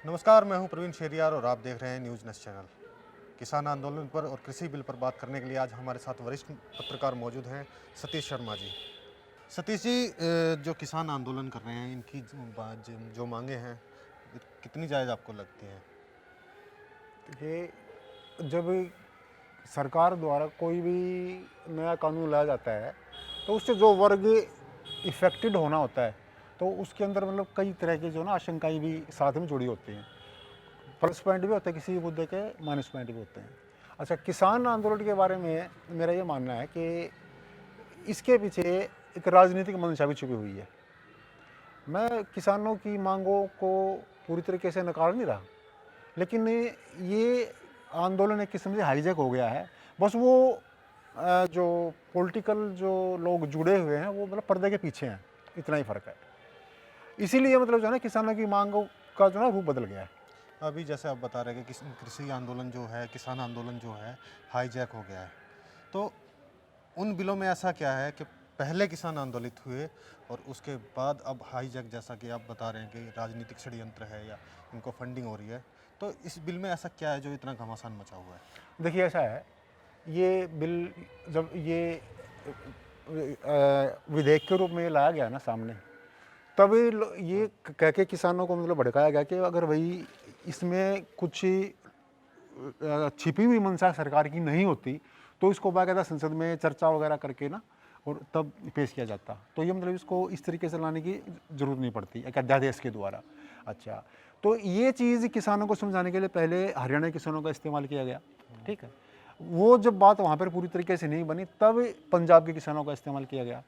नमस्कार, मैं हूं प्रवीण शेरियार और आप देख रहे हैं न्यूज़ नेस्ट चैनल। किसान आंदोलन पर और कृषि बिल पर बात करने के लिए आज हमारे साथ वरिष्ठ पत्रकार मौजूद हैं, सतीश शर्मा जी। सतीश जी, जो किसान आंदोलन कर रहे हैं, इनकी जो मांगे हैं, कितनी जायज़ आपको लगती हैं? देखिए, जब सरकार द्वारा कोई भी नया कानून लाया जाता है तो उससे जो वर्ग इफेक्टेड होना होता है तो उसके अंदर मतलब कई तरह की जो ना आशंकाएं भी साथ में जुड़ी होती हैं। प्लस पॉइंट भी होते हैं किसी भी मुद्दे के, माइनस पॉइंट भी होते हैं। अच्छा, किसान आंदोलन के बारे में मेरा ये मानना है कि इसके पीछे एक राजनीतिक मंशा भी छुपी हुई है। मैं किसानों की मांगों को पूरी तरीके से नकार नहीं रहा, लेकिन ये आंदोलन एक किस्म से हाईजैक हो गया है। बस वो जो पॉलिटिकल जो लोग जुड़े हुए हैं वो मतलब पर्दे के पीछे हैं, इतना ही फ़र्क है। इसीलिए मतलब जो है ना किसानों की मांगों का जो है रूप बदल गया है। अभी जैसे आप बता रहे हैं कि कृषि आंदोलन जो है, किसान आंदोलन जो है, हाईजैक हो गया है। तो उन बिलों में ऐसा क्या है कि पहले किसान आंदोलित हुए और उसके बाद अब हाईजैक, जैसा कि आप बता रहे हैं कि राजनीतिक षड्यंत्र है या इनको फंडिंग हो रही है, तो इस बिल में ऐसा क्या है जो इतना घमासान मचा हुआ है? देखिए, ऐसा है, ये बिल जब ये विधेयक के रूप में लाया गया ना सामने, तब ये कह के किसानों को मतलब भड़काया गया कि अगर भाई इसमें कुछ छिपी हुई मंशा सरकार की नहीं होती तो इसको बाकायदा संसद में चर्चा वगैरह करके ना और तब पेश किया जाता। तो ये मतलब इसको इस तरीके से लाने की ज़रूरत नहीं पड़ती एक अध्यादेश के द्वारा। अच्छा, तो ये चीज़ किसानों को समझाने के लिए पहले हरियाणा किसानों का इस्तेमाल किया गया, ठीक है। वो जब बात वहाँ पर पूरी तरीके से नहीं बनी तब पंजाब के किसानों का इस्तेमाल किया गया।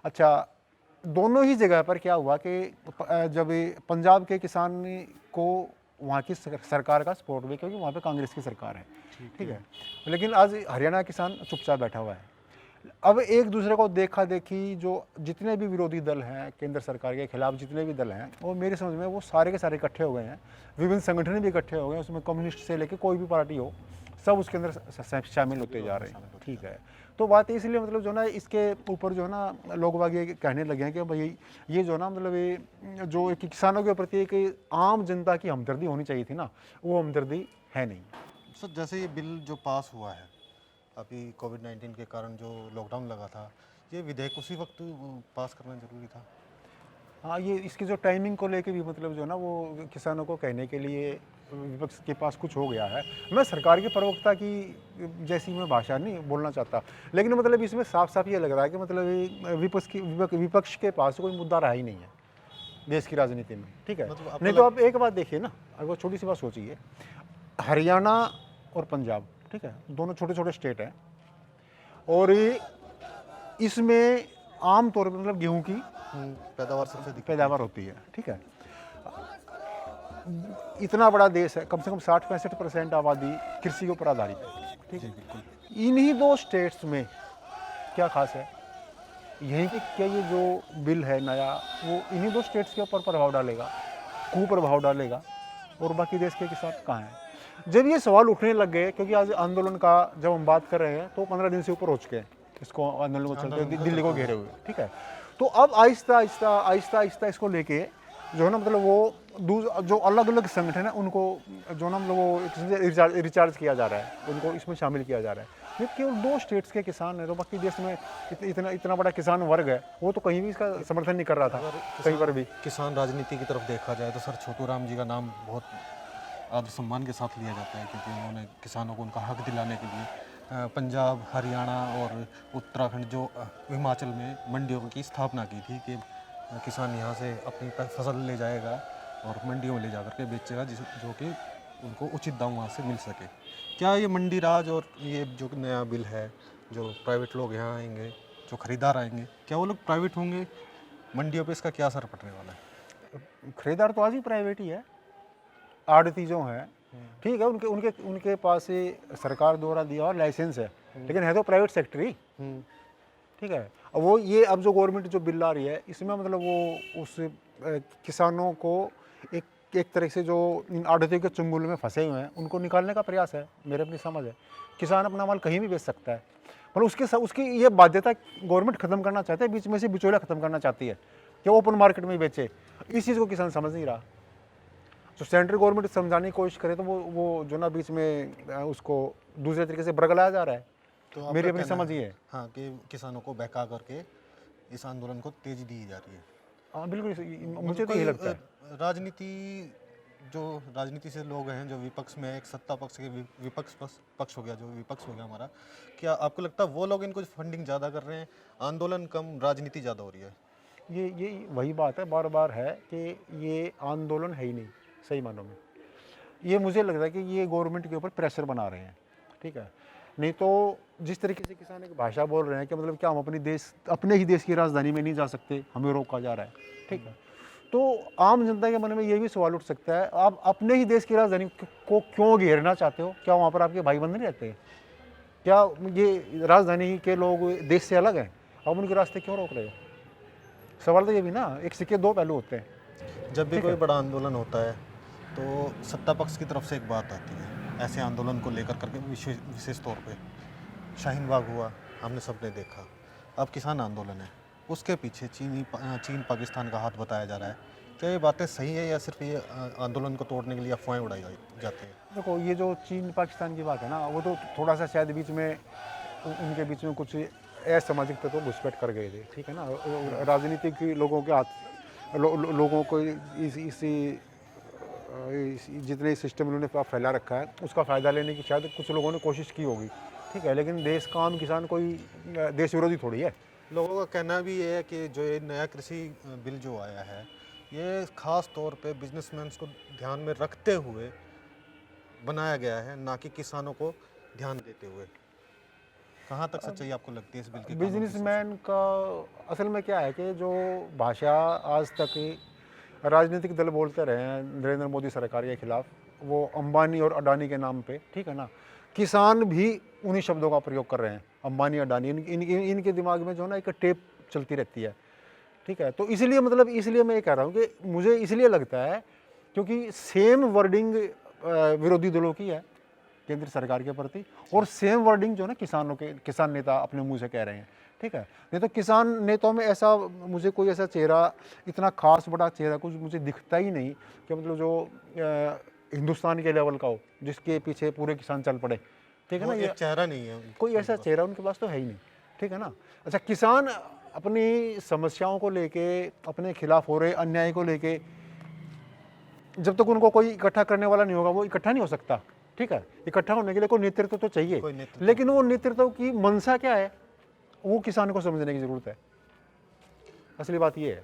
अच्छा, दोनों ही जगह पर क्या हुआ कि जब पंजाब के किसान को वहाँ की सरकार का सपोर्ट भी, क्योंकि वहाँ पे कांग्रेस की सरकार है, ठीक है। लेकिन आज हरियाणा किसान चुपचाप बैठा हुआ है। अब एक दूसरे को देखा देखी जो जितने भी विरोधी दल हैं केंद्र सरकार के खिलाफ, जितने भी दल हैं, वो मेरी समझ में वो सारे के सारे इकट्ठे हो गए हैं। विभिन्न संगठन भी इकट्ठे हो गए, उसमें कम्युनिस्ट से लेकर कोई भी पार्टी हो, सब उसके अंदर शामिल होते जा रहे हैं, ठीक है। तो बात इसलिए मतलब जो ना इसके ऊपर जो है ना लोग बाग ये कहने लगे हैं कि भाई ये जो ना मतलब ये जो एक किसानों के प्रति एक आम जनता की हमदर्दी होनी चाहिए थी ना, वो हमदर्दी है नहीं। सर, जैसे ये बिल जो पास हुआ है अभी कोविड-19 के कारण, जो लॉकडाउन लगा था, ये विधेयक उसी वक्त पास करना ज़रूरी था? हाँ, ये इसकी जो टाइमिंग को लेके भी मतलब जो है ना वो किसानों को कहने के लिए विपक्ष के पास कुछ हो गया है। मैं सरकार के प्रवक्ता की जैसी मैं भाषा नहीं बोलना चाहता, लेकिन मतलब इसमें साफ साफ ये लग रहा है कि मतलब ये विपक्ष के पास कोई मुद्दा रहा ही नहीं है देश की राजनीति में, ठीक है। मतलब आपको नहीं तो आप एक बात देखिए ना, अगर वो छोटी सी बात सोचिए, हरियाणा और पंजाब, ठीक है, दोनों छोटे छोटे स्टेट हैं और इसमें आम तौर पर मतलब गेहूं की पैदावार सबसे अधिक पैदावार होती है, ठीक है। इतना बड़ा देश है, कम से कम 60-65% आबादी कृषि के ऊपर आधारित है, ठीक है। बिल्कुल। इन्हीं दो स्टेट्स में क्या खास है, यही कि क्या ये जो बिल है नया वो इन्हीं दो स्टेट्स के ऊपर प्रभाव डालेगा, कुप्रभाव डालेगा, और बाकी देश के किसान कहाँ हैं? जब ये सवाल उठने लग गए, क्योंकि आज आंदोलन का जब हम बात कर रहे हैं तो 15 दिन से ऊपर हो चुके हैं इसको आंदोलन को चलते दिल्ली को घेरे हुए, ठीक है। तो अब आहिस्ता आहिस्ता आहिस्ता आहिस्ता इसको लेके जो है ना मतलब वो जो अलग अलग संगठन है उनको जो ना मतलब वो एक किस्म से रिचार्ज किया जा रहा है, उनको इसमें शामिल किया जा रहा है। ये केवल दो स्टेट्स के किसान हैं, तो बाकी देश में इतना बड़ा किसान वर्ग है, वो तो कहीं भी इसका समर्थन नहीं कर रहा था कहीं पर भी। किसान राजनीति की तरफ देखा जाए तो सर, छोटू राम जी का नाम बहुत आदर सम्मान के साथ लिया जाता है, क्योंकि उन्होंने किसानों को उनका हक दिलाने के लिए पंजाब, हरियाणा और उत्तराखंड, जो हिमाचल में मंडियों की स्थापना की थी कि किसान यहाँ से अपनी फसल ले जाएगा और मंडियों में ले जा करके बेचेगा, जो कि उनको उचित दाम वहाँ से मिल सके। क्या ये मंडी राज और ये जो नया बिल है, जो प्राइवेट लोग यहाँ आएंगे, जो खरीदार आएंगे, क्या वो लोग प्राइवेट होंगे? मंडियों पे इसका क्या असर पड़ने वाला है? खरीदार तो आज ही प्राइवेट ही है, आड़ती जो है, ठीक है, उनके उनके उनके पास सरकार द्वारा दिया हुआ लाइसेंस है, लेकिन है तो प्राइवेट सेक्टर ही, ठीक है। अब वो ये अब जो गवर्नमेंट जो बिल ला रही है इसमें मतलब वो उस किसानों को एक तरह से जो इन आड़तियों के चंगुल में फंसे हुए हैं उनको निकालने का प्रयास है, मेरे अपनी समझ है। किसान अपना माल कहीं भी बेच सकता है, पर उसकी ये बाध्यता गवर्नमेंट खत्म करना चाहती है, बीच में से बिचौलिया खत्म करना चाहती है कि ओपन मार्केट में बेचे। इस चीज़ को किसान समझ नहीं रहा। तो सेंट्रल गवर्नमेंट समझाने की कोशिश करे तो वो जो ना बीच में उसको दूसरे तरीके से बरगलाया जा रहा है। तो आपका मेरी अपनी कहना समझ ये है। हाँ कि किसानों को बहका करके इस आंदोलन को तेजी दी जा रही है। हाँ बिल्कुल, मुझे मतलब तो यही कोई लगता है। राजनीति से लोग हैं जो विपक्ष में, एक सत्ता पक्ष के पक्ष हो गया, जो विपक्ष हो गया हमारा, क्या आपको लगता है वो लोग इनको फंडिंग ज़्यादा कर रहे हैं, आंदोलन कम राजनीति ज़्यादा हो रही है? ये वही बात है, बार बार है कि ये आंदोलन है ही नहीं सही मानों में। ये मुझे लग रहा है कि ये गवर्नमेंट के ऊपर प्रेशर बना रहे हैं, ठीक है। नहीं तो जिस तरीके से किसान एक भाषा बोल रहे हैं कि मतलब क्या हम अपने ही देश की राजधानी में नहीं जा सकते, हमें रोका जा रहा है, ठीक है। तो आम जनता के मन में ये भी सवाल उठ सकता है, आप अपने ही देश की राजधानी को क्यों घेरना चाहते हो? क्या वहाँ पर आपके भाई बंद नहीं रहते हैं? क्या ये राजधानी के लोग देश से अलग हैं? आप उनके रास्ते क्यों रोक रहे हो? सवाल तो ये भी ना, एक सिक्के दो पहलू होते हैं। जब भी कोई बड़ा आंदोलन होता है तो सत्ता पक्ष की तरफ से एक बात आती है ऐसे आंदोलन को लेकर करके, विशेष तौर पे शाहीन बाग हुआ, हमने सबने देखा। अब किसान आंदोलन है, उसके पीछे चीन पाकिस्तान का हाथ बताया जा रहा है। क्या ये बातें सही है या सिर्फ ये आंदोलन को तोड़ने के लिए अफवाहें उड़ाई जाती हैं? देखो, ये जो चीन पाकिस्तान की बात है ना, वो तो थोड़ा सा शायद बीच में उनके बीच में कुछ असामाजिक तत्व घुसपैठ कर गए थे, ठीक है ना। राजनीतिक लोगों के हाथ लोगों को जितने सिस्टम उन्होंने फैला रखा है उसका फ़ायदा लेने की शायद कुछ लोगों ने कोशिश की होगी, ठीक है। लेकिन देश का आम किसान कोई देश विरोधी थोड़ी है। लोगों का कहना भी ये है कि जो ये नया कृषि बिल जो आया है, ये खास तौर पे बिजनेसमैन को ध्यान में रखते हुए बनाया गया है, ना कि किसानों को ध्यान देते हुए। कहाँ तक सच्चाई आपको लगती है इस बिल के? बिजनेसमैन का असल में क्या है कि जो भाषा आज तक राजनीतिक दल बोलते रहे हैं नरेंद्र मोदी सरकार के खिलाफ, वो अंबानी और अडानी के नाम पे, ठीक है ना, किसान भी उन्हीं शब्दों का प्रयोग कर रहे हैं, अंबानी अडानी। इनके दिमाग में जो ना एक टेप चलती रहती है, ठीक है। तो इसलिए मैं ये कह रहा हूँ कि मुझे इसलिए लगता है क्योंकि सेम वर्डिंग विरोधी दलों की है केंद्र सरकार के प्रति, और सेम वर्डिंग जो ना किसान नेता अपने मुंह से कह रहे हैं, ठीक है। नहीं तो किसान नेताओं में ऐसा मुझे कोई ऐसा चेहरा, इतना खास बड़ा चेहरा कुछ मुझे दिखता ही नहीं कि मतलब जो हिंदुस्तान के लेवल का हो जिसके पीछे पूरे किसान चल पड़े, ठीक है ना। ये चेहरा नहीं है, कोई ऐसा चेहरा उनके पास तो है ही नहीं, ठीक है ना। अच्छा, किसान अपनी समस्याओं को लेके, अपने खिलाफ हो रहे अन्याय को लेके, जब तक उनको कोई इकट्ठा करने वाला नहीं होगा वो इकट्ठा नहीं हो सकता, ठीक है। इकट्ठा होने के लिए कोई नेतृत्व तो चाहिए, लेकिन वो नेतृत्व की मंशा क्या है वो किसान को समझने की जरूरत है। असली बात ये है,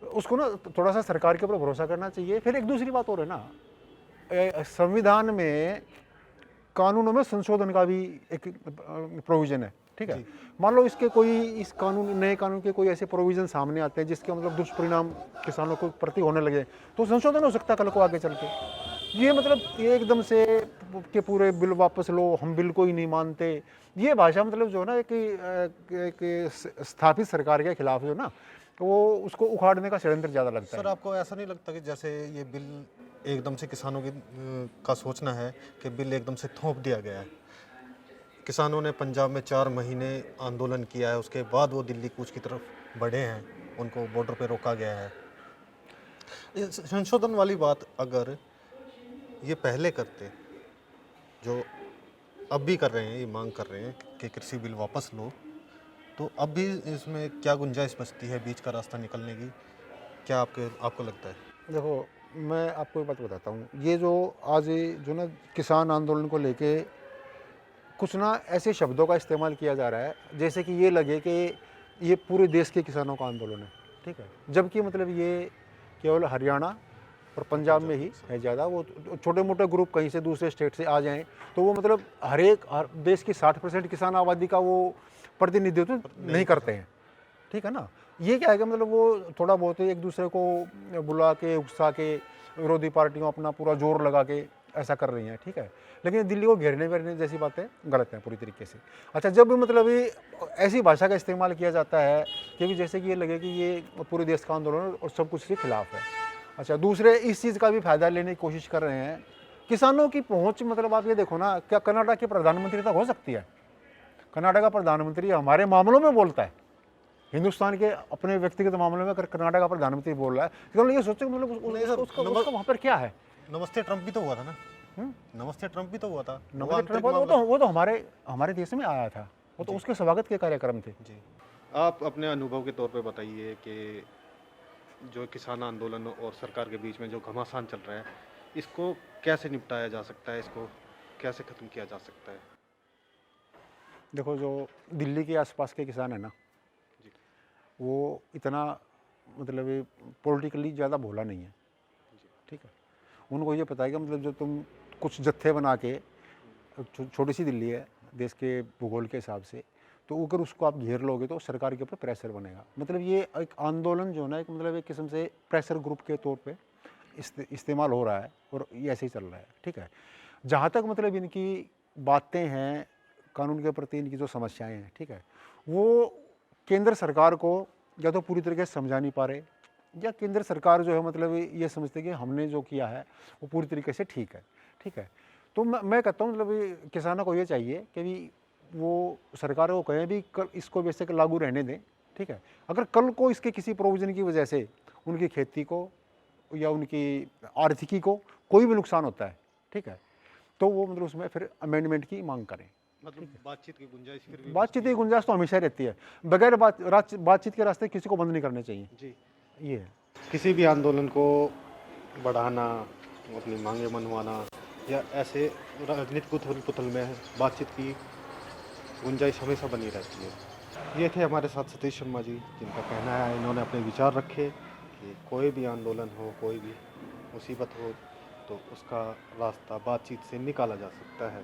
उसको ना थोड़ा सा सरकार के ऊपर भरोसा करना चाहिए। फिर एक दूसरी बात और है ना, संविधान में कानूनों में संशोधन का भी एक प्रोविजन है, ठीक है। मान लो इस नए कानून के कोई ऐसे प्रोविजन सामने आते हैं जिसके मतलब दुष्परिणाम किसानों को प्रति होने लगे, तो संशोधन हो सकता है कल को आगे चल के। ये मतलब ये एकदम से कि पूरे बिल वापस लो, हम बिल को ही नहीं मानते, ये भाषा मतलब जो ना एक स्थापित सरकार के खिलाफ जो ना, वो उसको उखाड़ने का षड्यंत्र ज़्यादा लगता है। सर, आपको ऐसा नहीं लगता कि जैसे ये बिल एकदम से किसानों का सोचना है कि बिल एकदम से थोप दिया गया है? किसानों ने पंजाब में 4 महीने आंदोलन किया है, उसके बाद वो दिल्ली कूच की तरफ बढ़े हैं, उनको बॉर्डर पे रोका गया है। संशोधन वाली बात अगर ये पहले करते, जो अब भी कर रहे हैं, ये मांग कर रहे हैं कि कृषि बिल वापस लो, तो अब भी इसमें क्या गुंजाइश बचती है बीच का रास्ता निकलने की? क्या आपको लगता है? देखो, मैं आपको एक बात बताता हूँ, ये जो आज जो ना किसान आंदोलन को लेके कुछ ना ऐसे शब्दों का इस्तेमाल किया जा रहा है जैसे कि ये लगे कि ये पूरे देश के किसानों का आंदोलन है, ठीक है। जबकि मतलब ये केवल हरियाणा और पंजाब में ही है ज़्यादा। वो छोटे मोटे ग्रुप कहीं से दूसरे स्टेट से आ जाएं तो वो मतलब हर देश की 60% किसान आबादी का वो प्रतिनिधित्व नहीं करते हैं, ठीक है ना। ये क्या है कि मतलब वो थोड़ा बहुत एक दूसरे को बुला के उकसा के विरोधी पार्टियों अपना पूरा जोर लगा के ऐसा कर रही हैं, ठीक है। लेकिन दिल्ली को घेरने वेरने जैसी बातें गलत हैं पूरी तरीके से। अच्छा, जब भी मतलब ये ऐसी भाषा का इस्तेमाल किया जाता है कि जैसे कि ये लगे कि ये पूरे देश का आंदोलन और सब कुछ के खिलाफ है। अच्छा, दूसरे इस चीज़ का भी फायदा लेने की कोशिश कर रहे हैं। किसानों की पहुँच मतलब आप ये देखो ना, क्या कर्नाटक के प्रधानमंत्री तक हो सकती है? कर्नाटक का प्रधानमंत्री हमारे मामलों में बोलता है, हिंदुस्तान के अपने व्यक्तिगत मामले में अगर कर्नाटक का प्रधानमंत्री बोल रहा है तो ये सोचो कि मतलब नहीं सर, उसका वहाँ पर क्या है। नमस्ते ट्रम्प भी तो हुआ था ना, नमस्ते ट्रम्प भी तो हुआ था। नमस्ते ट्रम्प वो तो हमारे देश में आया था, वो तो उसके स्वागत के कार्यक्रम थे। जी, आप अपने अनुभव के तौर पे बताइए कि जो किसान आंदोलन और सरकार के बीच में जो घमासान चल रहा है, इसको कैसे निपटाया जा सकता है, इसको कैसे ख़त्म किया जा सकता है? देखो, जो दिल्ली के आसपास के किसान है ना, जी। वो इतना मतलब पॉलिटिकली ज़्यादा भोला नहीं है, ठीक है। उनको ये पता है कि मतलब जो तुम कुछ जत्थे बना के, छोटी सी दिल्ली है देश के भूगोल के हिसाब से, तो अगर उसको आप घेर लोगे तो सरकार के ऊपर प्रेशर बनेगा। मतलब ये एक आंदोलन जो है ना, एक मतलब एक किस्म से प्रेशर ग्रुप के तौर पे इस्तेमाल हो रहा है और ये ऐसे ही चल रहा है, ठीक है। जहाँ तक मतलब इनकी बातें हैं, कानून के प्रति इनकी जो समस्याएं हैं, ठीक है, वो केंद्र सरकार को या तो पूरी तरीके से समझा नहीं पा रहे, या केंद्र सरकार जो है मतलब ये समझते कि हमने जो किया है वो पूरी तरीके से ठीक है, ठीक है। तो मैं कहता हूँ मतलब किसानों को ये चाहिए कि भी वो सरकार को कहें भी कल इसको बेसिक लागू रहने दें, ठीक है। अगर कल को इसके किसी प्रोविजन की वजह से उनकी खेती को या उनकी आर्थिकी को कोई भी नुकसान होता है, ठीक है, तो वो मतलब उसमें फिर अमेंडमेंट की मांग करें। मतलब बातचीत की गुंजाइश फिर भी बातचीत की गुंजाइश तो हमेशा रहती है, बगैर बातचीत के रास्ते किसी को बंद नहीं करने चाहिए। जी। ये है। किसी भी आंदोलन को बढ़ाना, अपनी मांगे मनवाना या ऐसे राजनीतिक उथल-पुथल में बातचीत की गुंजाइश हमेशा बनी रहती है। ये थे हमारे साथ सतीश शर्मा जी, जिनका कहना है इन्होंने अपने विचार रखे कि कोई भी आंदोलन हो, कोई भी मुसीबत हो, तो उसका रास्ता बातचीत से निकाला जा सकता है।